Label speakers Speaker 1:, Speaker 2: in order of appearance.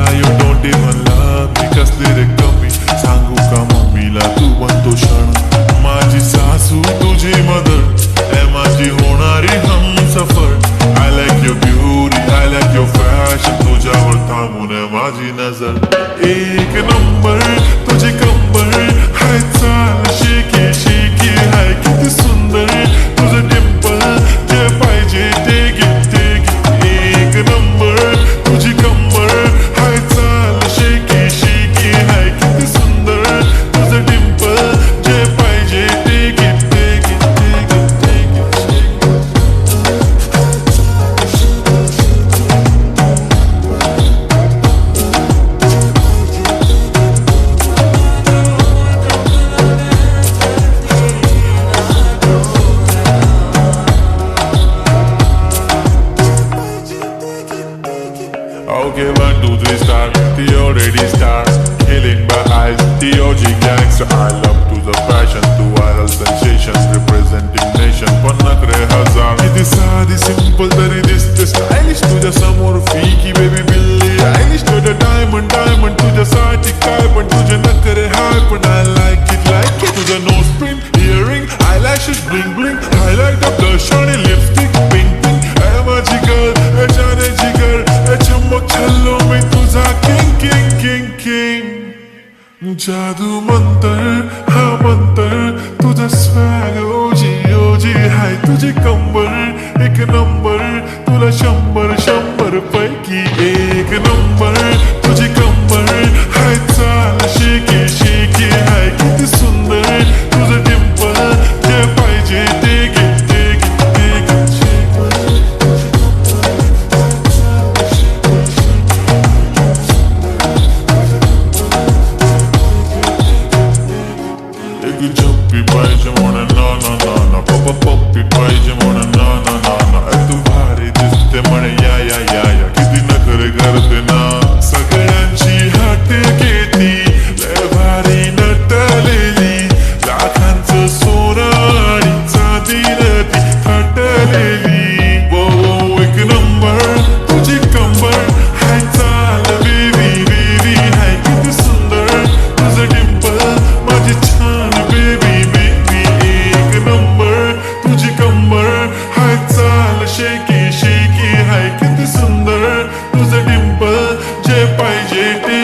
Speaker 1: मला you don't even love मी कसली रे कमी सांगू का मम्मीला तू बनतो क्षण माझी सासू तुझी मदर ए माझी होणारी Humsafar I like your beauty I like your fashion तुझ्यावर थांबून माझी नजर एक नंबर तुझी कंबर हाय चाल शेकी शेकी हाय किती सुंदर तुझं डिंपल जे पाहिजे ते घे एक नंबर तुझी कंबर हाय चाल शेकी शेकी हाय किती सुंदर तुझं डिंपल जे पाहिजे ते घे Okay, 1, 2, 3 star, the already star Killing by eyes, the OG gangster I love to the fashion, to viral sensations Representing nation, पण नखरे हजार किती साधी simple तरी दिसते stylish तुझ्या समोर फीकी baby बिल्ली Eilish तुझं diamond तुझ्यासाठी काय पण तुझे नखरे हाय पण I like it तुझं nose pin, earring, eyelashes bling bling Highlight of blush आणि lipstick pink ए माझी girl, ए जाने जिगर चमक छल्लो में तुझा किंग किंग किंग किंग जादू मंतर हा मंतर तुझा स्वॅग ओजी ओजी हाय तुझी कंबर एक नंबर तुला 100 पैकी एक नंबर तुझी कंबर हाय चाल शेकी शेकी हाय किती सुंदर तुझं डिंपल जे पाहिजे ते घे Jumpy पाहिजे म्हणून ना पप्पी पाहिजे म्हणून ना तू भारी दिसते म्हणे या किती नखरे करते ना सगळ्यांची हात घेती लय भारी नटलेली लाखांचं सोनं आणि चांदीनं ती थटलेली वो एक नंबर तुझी कंबर हाय चाल बेबी हाय किती सुंदर तुझं डिंपल माझी छान शेकी शेकी हाय किती सुंदर तुझं डिंपल जे पाहिजे ते